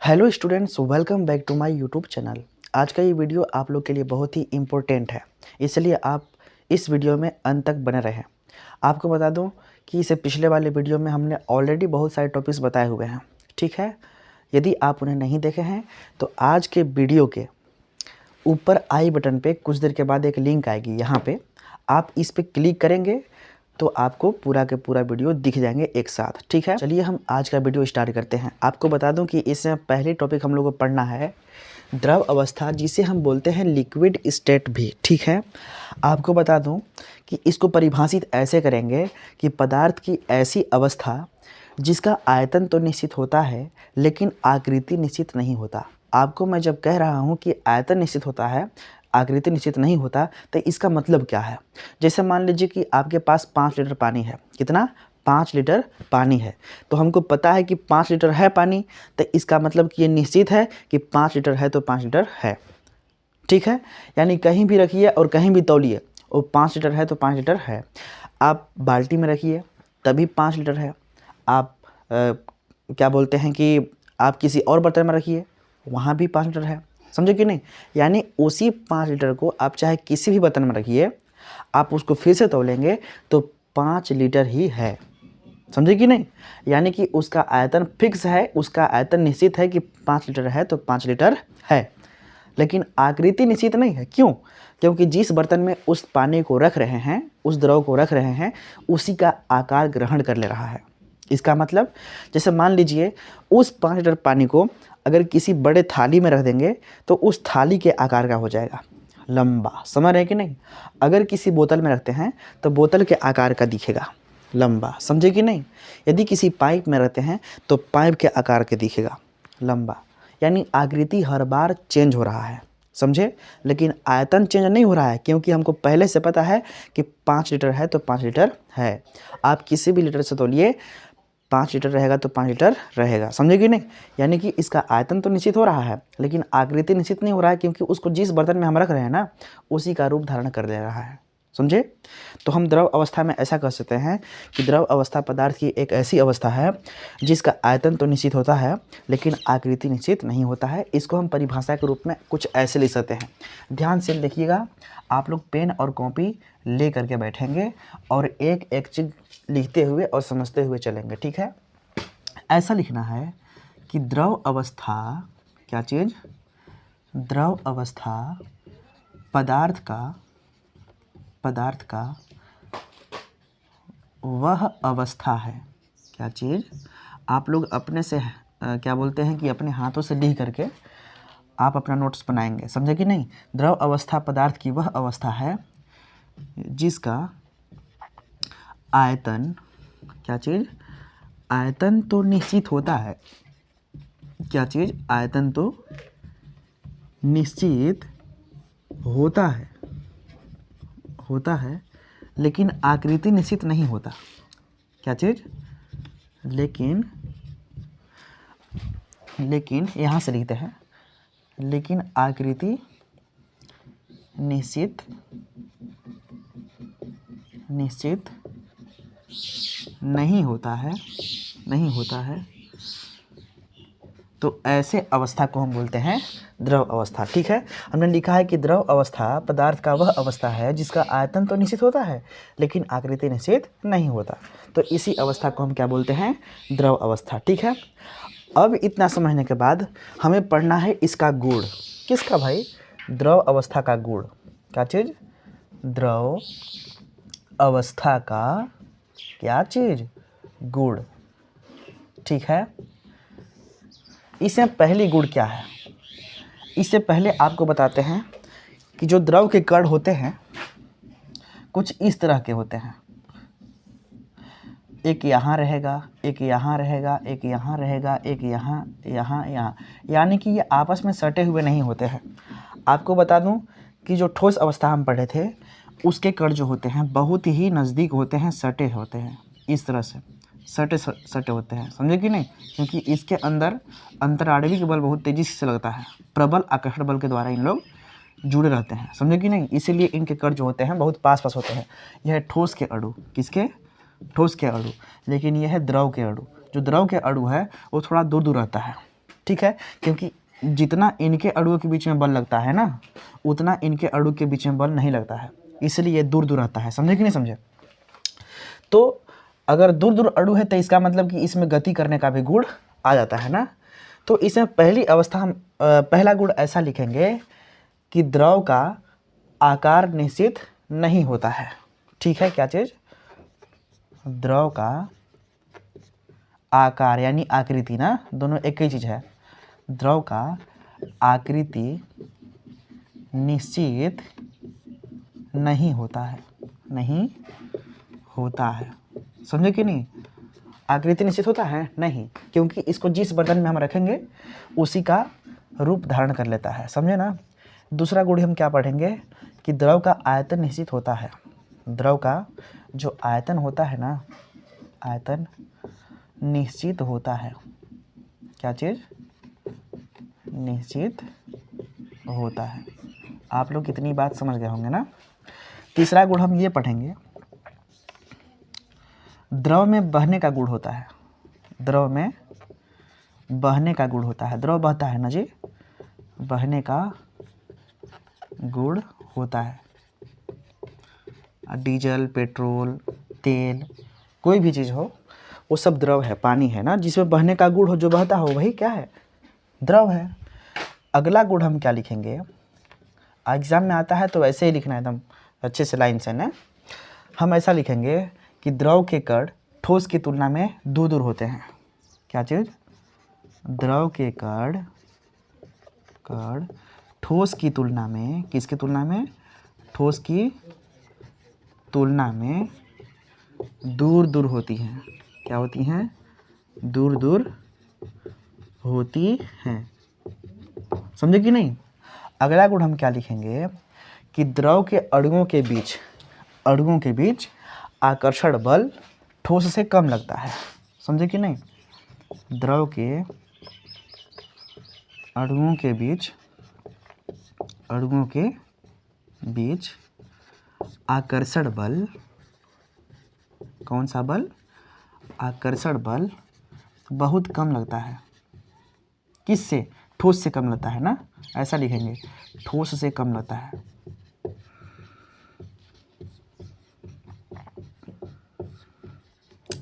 Hello students, welcome back to my YouTube channel. आज का ये वीडियो आप लोग के लिए बहुत ही इम्पोर्टेंट है, इसलिए आप इस वीडियो में अंत तक बने रहें। आपको बता दूं कि इससे पिछले वाले वीडियो में हमने ऑलरेडी बहुत सारे टॉपिक्स बताए हुए हैं, ठीक है। यदि आप उन्हें नहीं देखे हैं तो आज के वीडियो के ऊपर आई बटन पे कुछ देर के बाद एक लिंक आएगी, यहाँ पे आप इस पर क्लिक करेंगे तो आपको पूरा के पूरा वीडियो दिख जाएंगे एक साथ, ठीक है। चलिए हम आज का वीडियो स्टार्ट करते हैं। आपको बता दूं कि इसमें पहले टॉपिक हम लोग को पढ़ना है द्रव अवस्था, जिसे हम बोलते हैं लिक्विड स्टेट भी, ठीक है। आपको बता दूं कि इसको परिभाषित ऐसे करेंगे कि पदार्थ की ऐसी अवस्था जिसका आयतन तो निश्चित होता है लेकिन आकृति निश्चित नहीं होता। आपको मैं जब कह रहा हूँ कि आयतन निश्चित होता है, आकृति निश्चित नहीं होता, तो इसका मतलब क्या है। जैसे मान लीजिए कि आपके पास 5 लीटर पानी है। कितना? 5 लीटर पानी है। तो हमको पता है कि 5 लीटर है पानी, तो इसका मतलब कि ये निश्चित है कि 5 लीटर है तो 5 लीटर है, ठीक है। यानी कहीं भी रखिए और कहीं भी तौलिए, वो 5 लीटर है तो 5 लीटर है। आप बाल्टी में रखिए तभी 5 लीटर है। आप क्या बोलते हैं कि आप किसी और बर्तन में रखिए, वहाँ भी 5 लीटर है। समझे कि नहीं? यानी उसी 5 लीटर को आप चाहे किसी भी बर्तन में रखिए, आप उसको फिर से तौलेंगे तो 5 लीटर ही है। समझे कि नहीं? यानी कि उसका आयतन फिक्स है, उसका आयतन निश्चित है कि 5 लीटर है तो 5 लीटर है, लेकिन आकृति निश्चित नहीं है। क्यों? क्योंकि जिस बर्तन में उस पानी को रख रहे हैं, उस द्रव को रख रहे हैं, उसी का आकार ग्रहण कर ले रहा है। इसका मतलब जैसे मान लीजिए उस 5 लीटर पानी को अगर किसी बड़े थाली में रख देंगे तो उस थाली के आकार का हो जाएगा, लंबा। समझ रहे हैं कि नहीं? अगर किसी बोतल में रखते हैं तो बोतल के आकार का दिखेगा, लंबा। समझे कि नहीं? यदि किसी पाइप में रखते हैं तो पाइप के आकार के दिखेगा, लंबा। यानी आकृति हर बार चेंज हो रहा है, समझे। लेकिन आयतन चेंज नहीं हो रहा है, क्योंकि हमको पहले से पता है कि 5 लीटर है तो 5 लीटर है। आप किसी भी लीटर से तौलिए, 5 लीटर रहेगा तो 5 लीटर रहेगा। समझे कि नहीं? यानी कि इसका आयतन तो निश्चित हो रहा है लेकिन आकृति निश्चित नहीं हो रहा है, क्योंकि उसको जिस बर्तन में हम रख रहे हैं ना, उसी का रूप धारण कर ले रहा है। समझे? तो हम द्रव अवस्था में ऐसा कह सकते हैं कि द्रव अवस्था पदार्थ की एक ऐसी अवस्था है जिसका आयतन तो निश्चित होता है लेकिन आकृति निश्चित नहीं होता है। इसको हम परिभाषा के रूप में कुछ ऐसे लिख सकते हैं। ध्यान से देखिएगा, आप लोग पेन और कॉपी ले करके बैठेंगे और एक एक चीज़ लिखते हुए और समझते हुए चलेंगे, ठीक है। ऐसा लिखना है कि द्रव अवस्था, क्या चीज़? द्रव अवस्था पदार्थ का वह अवस्था है। क्या चीज़? आप लोग अपने से क्या बोलते हैं कि अपने हाथों से लिख करके आप अपना नोट्स बनाएंगे, समझे कि नहीं। द्रव अवस्था पदार्थ की वह अवस्था है जिसका आयतन, क्या चीज़? आयतन तो निश्चित होता है। क्या चीज़? आयतन तो निश्चित होता है लेकिन आकृति निश्चित नहीं होता। क्या चीज़? लेकिन यहाँ से लिखते हैं, लेकिन आकृति निश्चित नहीं होता है। तो ऐसे अवस्था को हम बोलते हैं द्रव अवस्था, ठीक है। हमने लिखा है कि द्रव अवस्था पदार्थ का वह अवस्था है जिसका आयतन तो निश्चित होता है लेकिन आकृति निश्चित नहीं होता। तो इसी अवस्था को हम क्या बोलते हैं? द्रव अवस्था, ठीक है। अब इतना समझने के बाद हमें पढ़ना है इसका गुण। किसका भाई? द्रव अवस्था का गुण। क्या चीज़? द्रव अवस्था का क्या चीज़? गुण, ठीक है। इससे पहली गुण क्या है? इससे पहले आपको बताते हैं कि जो द्रव के कण होते हैं कुछ इस तरह के होते हैं। एक यहाँ रहेगा, एक यहाँ रहेगा, एक यहाँ रहेगा, एक यहाँ, यहाँ। यानी कि ये आपस में सटे हुए नहीं होते हैं। आपको बता दूं कि जो ठोस अवस्था हम पढ़े थे उसके कण जो होते हैं बहुत ही नज़दीक होते हैं, सटे होते हैं, इस तरह से सटे होते हैं। समझे कि नहीं? क्योंकि इसके अंदर अंतराणविक बल बहुत तेज़ी से लगता है, प्रबल आकर्षण बल के द्वारा इन लोग जुड़े रहते हैं। समझे कि नहीं? इसीलिए इनके कण जो होते हैं बहुत पास होते हैं। यह है ठोस के अणु। किसके? ठोस के अणु। लेकिन यह है द्रव के अणु। जो द्रव के अणु है वो थोड़ा दूर दूर रहता है, ठीक है, क्योंकि जितना इनके अणुओं के बीच में बल लगता है ना, उतना इनके अणु के बीच में बल नहीं लगता है, इसलिए ये दूर दूर रहता है। समझे कि नहीं समझे? तो अगर दूर दूर अणु है तो इसका मतलब कि इसमें गति करने का भी गुण आ जाता है ना। तो इसमें पहली अवस्था हम पहला गुण ऐसा लिखेंगे कि द्रव का आकार निश्चित नहीं होता है। ठीक है, क्या चीज़? द्रव का आकार यानी आकृति ना, दोनों एक ही चीज़ है। द्रव का आकृति निश्चित नहीं होता है, नहीं होता है। समझे कि नहीं? आकृति निश्चित होता है नहीं, क्योंकि इसको जिस बर्तन में हम रखेंगे उसी का रूप धारण कर लेता है। समझे ना? दूसरा गुण हम क्या पढ़ेंगे कि द्रव का आयतन निश्चित होता है। द्रव का जो आयतन होता है ना, आयतन निश्चित होता है। क्या चीज़? निश्चित होता है। आप लोग कितनी बात समझ गए होंगे ना। तीसरा गुण हम ये पढ़ेंगे, द्रव में बहने का गुण होता है। द्रव में बहने का गुण होता है। द्रव बहता है ना जी, बहने का गुण होता है। डीजल, पेट्रोल, तेल, कोई भी चीज़ हो वो सब द्रव है, पानी है ना, जिसमें बहने का गुण हो, जो बहता हो वही क्या है? द्रव है। अगला गुण हम क्या लिखेंगे? एग्जाम में आता है तो ऐसे ही लिखना है एकदम अच्छे से लाइन से ना। हम ऐसा लिखेंगे कि द्रव के कण ठोस की तुलना में दूर दूर होते हैं। क्या चीज़? द्रव के कण ठोस की तुलना में, किसकी तुलना में? ठोस की तुलना में दूर दूर होती हैं। क्या होती हैं? दूर दूर होती हैं। समझे कि नहीं? अगला गुण हम क्या लिखेंगे कि द्रव के अणुओं के बीच आकर्षण बल ठोस से कम लगता है। समझे कि नहीं? द्रव के अणुओं के बीच आकर्षण बल, कौन सा बल? आकर्षण बल बहुत कम लगता है। किससे? ठोस से कम लगता है ना, ऐसा लिखेंगे, ठोस से कम लगता है।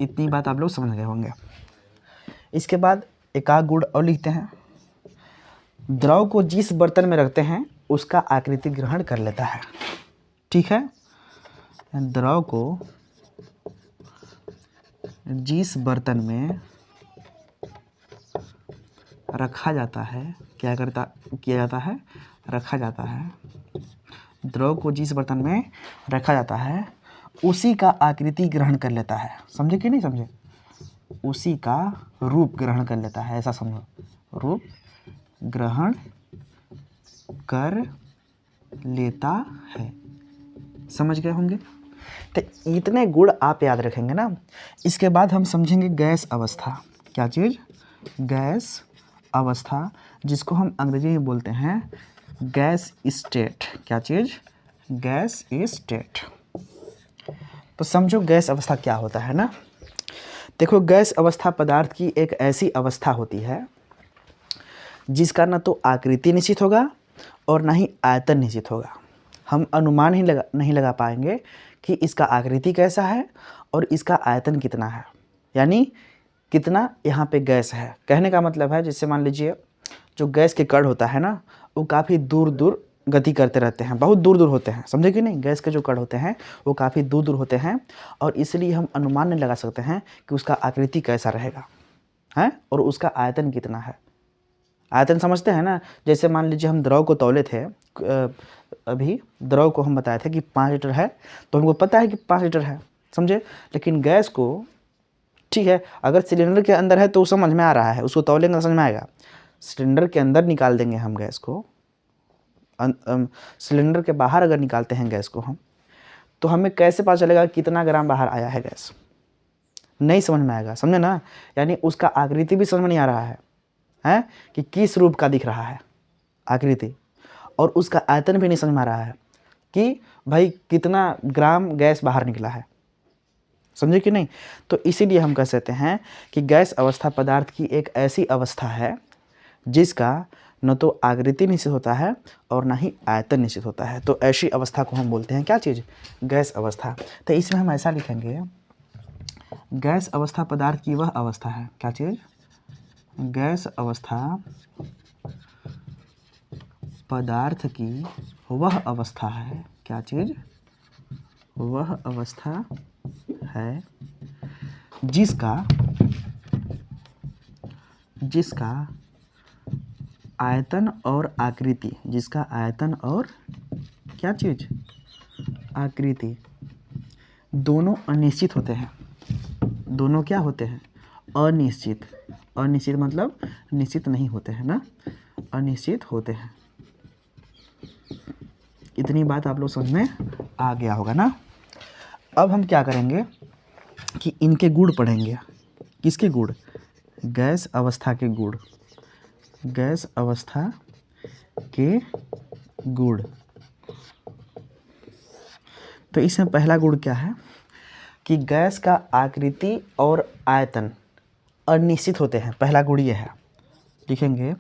इतनी बात आप लोग समझ गए होंगे। इसके बाद एक आध गुण और लिखते हैं, द्रव को जिस बर्तन में रखते हैं उसका आकृति ग्रहण कर लेता है। ठीक है, द्रव को जिस बर्तन में रखा जाता है, किया जाता है, रखा जाता है। द्रव को जिस बर्तन में रखा जाता है उसी का आकृति ग्रहण कर लेता है। समझे कि नहीं समझे? उसी का रूप ग्रहण कर लेता है, ऐसा समझो, रूप ग्रहण कर लेता है। समझ गए होंगे? तो इतने गुण आप याद रखेंगे ना। इसके बाद हम समझेंगे गैस अवस्था। क्या चीज़? गैस अवस्था, जिसको हम अंग्रेजी में बोलते हैं गैस स्टेट। क्या चीज़? Gas state. तो समझो गैस अवस्था क्या होता है ना। देखो, गैस अवस्था पदार्थ की एक ऐसी अवस्था होती है जिसका ना तो आकृति निश्चित होगा और ना ही आयतन निश्चित होगा। हम अनुमान ही नहीं लगा पाएंगे कि इसका आकृति कैसा है और इसका आयतन कितना है, यानी कितना यहाँ पे गैस है। कहने का मतलब है, जैसे मान लीजिए जो गैस के कण होता है ना, वो काफ़ी दूर दूर गति करते रहते हैं, बहुत दूर दूर होते हैं। समझे कि नहीं? गैस के जो कण होते हैं वो काफ़ी दूर दूर होते हैं और इसलिए हम अनुमान नहीं लगा सकते हैं कि उसका आकृति कैसा रहेगा है और उसका आयतन कितना है। आयतन समझते हैं ना। जैसे मान लीजिए हम द्रव को तौले थे, अभी द्रव को हम बताए थे कि 5 लीटर है, तो हमको पता है कि 5 लीटर है, समझे। लेकिन गैस को, ठीक है, अगर सिलेंडर के अंदर है तो समझ में आ रहा है, उसको तौलेंगे तो समझ में आएगा। सिलेंडर के अंदर निकाल देंगे हम गैस को, सिलेंडर के बाहर अगर निकालते हैं गैस को हम, तो हमें कैसे पता चलेगा कितना ग्राम बाहर आया है गैस? नहीं समझ में आएगा, समझे ना। यानी उसका आकृति भी समझ में नहीं आ रहा है कि किस रूप का दिख रहा है आकृति, और उसका आयतन भी नहीं समझ में आ रहा है कि भाई कितना ग्राम गैस बाहर निकला है। समझे कि नहीं? तो इसीलिए हम कह सकते हैं कि गैस अवस्था पदार्थ की एक ऐसी अवस्था है जिसका न तो आकृति निश्चित होता है और ना ही आयतन निश्चित होता है। तो ऐसी अवस्था को हम बोलते हैं क्या चीज़? गैस अवस्था। तो इसमें हम ऐसा लिखेंगे, गैस अवस्था पदार्थ की वह अवस्था है, क्या चीज़? गैस अवस्था पदार्थ की वह अवस्था है, क्या चीज़? वह अवस्था है जिसका आयतन और आकृति, जिसका आयतन और क्या चीज़? आकृति दोनों अनिश्चित होते हैं। दोनों क्या होते हैं? अनिश्चित। अनिश्चित मतलब निश्चित नहीं होते हैं ना, अनिश्चित होते हैं। इतनी बात आप लोग समझ में आ गया होगा ना। अब हम क्या करेंगे कि इनके गुण पढ़ेंगे। किसके गुण? गैस अवस्था के गुण। गैस अवस्था के गुण। तो इसमें पहला गुण क्या है कि गैस का आकृति और आयतन अनिश्चित होते हैं। पहला गुण ये है, लिखेंगे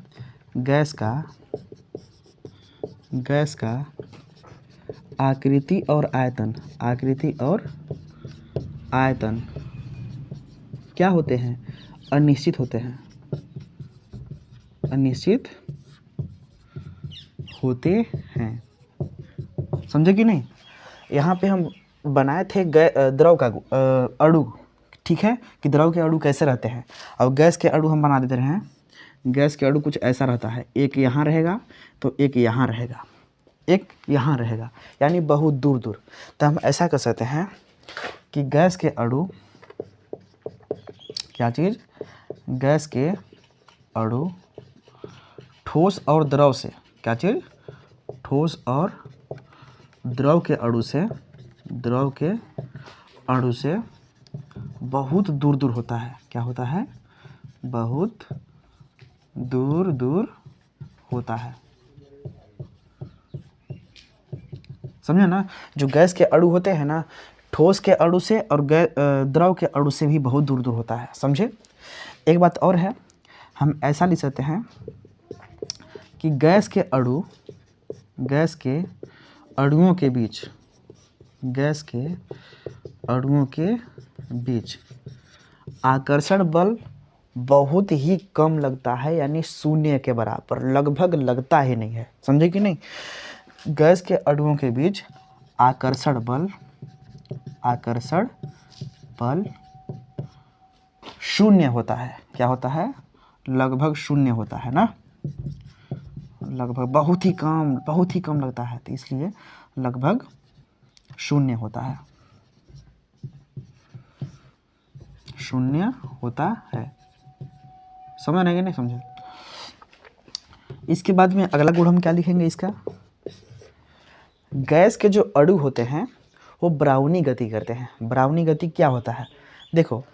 गैस का आकृति और आयतन। आकृति और आयतन क्या होते हैं? अनिश्चित होते हैं। अनिश्चित होते हैं, समझे कि नहीं? यहाँ पे हम बनाए थे द्रव का अणु, ठीक है, कि द्रव के अणु कैसे रहते हैं। अब गैस के अणु हम बना देते हैं। गैस के अणु कुछ ऐसा रहता है, एक यहाँ रहेगा तो एक यहाँ रहेगा, एक यहाँ रहेगा, यानी बहुत दूर दूर। तो हम ऐसा कर सकते हैं कि गैस के अणु, क्या चीज़? गैस के अणु ठोस और द्रव से, क्या चीज़? ठोस और द्रव के अणु से, द्रव के अणु से बहुत दूर दूर होता है। क्या होता है? बहुत दूर दूर होता है, समझे ना? जो गैस के अणु होते हैं ना, ठोस के अणु से और द्रव के अणु से भी बहुत दूर दूर होता है, समझे? एक बात और है, हम ऐसा लिख सकते हैं कि गैस के अणुओं के बीच, गैस के अणुओं के बीच आकर्षण बल बहुत ही कम लगता है, यानी शून्य के बराबर, लगभग लगता ही नहीं है, समझे कि नहीं? गैस के अणुओं के बीच आकर्षण बल शून्य होता है। क्या होता है? लगभग शून्य होता है ना, लगभग बहुत ही कम लगता है, तो इसलिए लगभग शून्य होता है, शून्य होता है। समझ नहीं कि नहीं समझे? इसके बाद में अगला गुण हम क्या लिखेंगे इसका? गैस के जो अणु होते हैं वो ब्राउनी गति करते हैं। ब्राउनी गति क्या होता है? देखो,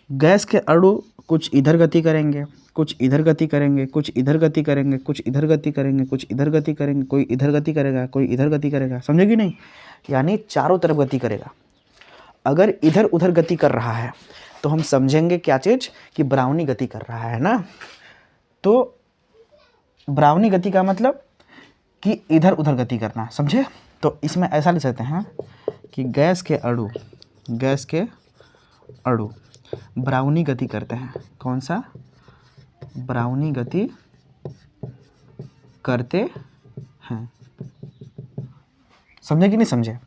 गैस के अणु कुछ इधर गति करेंगे, कुछ इधर गति करेंगे, कुछ इधर गति करेंगे, कुछ इधर गति करेंगे, कुछ इधर गति करेंगे, कोई इधर गति करेगा, कोई इधर गति करेगा, समझे कि नहीं? यानी चारों तरफ गति करेगा। अगर इधर उधर गति कर रहा है तो हम समझेंगे क्या चीज़? कि ब्राउनी गति कर रहा है ना। तो ब्राउनी गति का मतलब कि इधर उधर गति करना, समझे? तो इसमें ऐसा लिख सकते हैं कि गैस के अणु ब्राउनी गति करते हैं। कौन सा? ब्राउनी गति करते हैं, समझे कि नहीं समझे?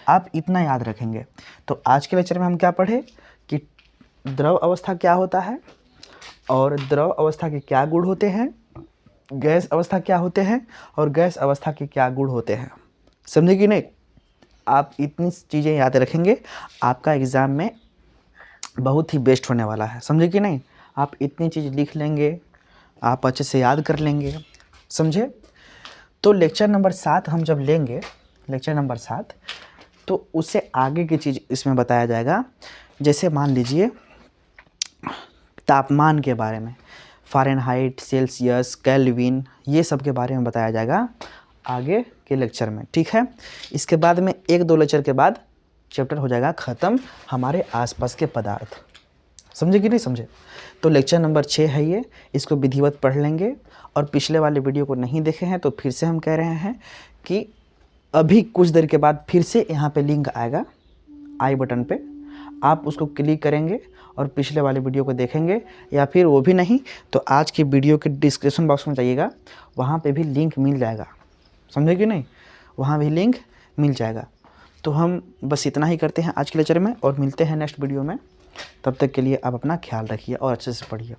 आप इतना याद रखेंगे। तो आज के लेक्चर में हम क्या पढ़े कि द्रव अवस्था क्या होता है और द्रव अवस्था के क्या गुण होते हैं, गैस अवस्था क्या होते हैं और गैस अवस्था के क्या गुण होते हैं, समझे कि नहीं? आप इतनी चीज़ें याद रखेंगे, आपका एग्ज़ाम में बहुत ही बेस्ट होने वाला है, समझे कि नहीं? आप इतनी चीज़ लिख लेंगे, आप अच्छे से याद कर लेंगे, समझे? तो लेक्चर नंबर 7 हम जब लेंगे, लेक्चर नंबर 7, तो उससे आगे की चीज़ इसमें बताया जाएगा। जैसे मान लीजिए तापमान के बारे में, फ़ारेनहाइट, सेल्सियस, केल्विन, ये सब के बारे में बताया जाएगा आगे के लेक्चर में, ठीक है? इसके बाद में 1-2 लेक्चर के बाद चैप्टर हो जाएगा ख़त्म, हमारे आसपास के पदार्थ, समझे कि नहीं समझे? तो लेक्चर नंबर 6 है ये, इसको विधिवत पढ़ लेंगे। और पिछले वाले वीडियो को नहीं देखे हैं तो फिर से हम कह रहे हैं कि अभी कुछ देर के बाद फिर से यहाँ पे लिंक आएगा आई बटन पे, आप उसको क्लिक करेंगे और पिछले वाले वीडियो को देखेंगे, या फिर वो भी नहीं तो आज की वीडियो के डिस्क्रिप्शन बॉक्स में जाइएगा, वहाँ पे भी लिंक मिल जाएगा। समझे कि नहीं? वहाँ भी लिंक मिल जाएगा। तो हम बस इतना ही करते हैं आज के लेक्चर में और मिलते हैं नेक्स्ट वीडियो में। तब तक के लिए आप अपना ख्याल रखिए और अच्छे से पढ़िए।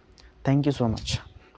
Thank you so much.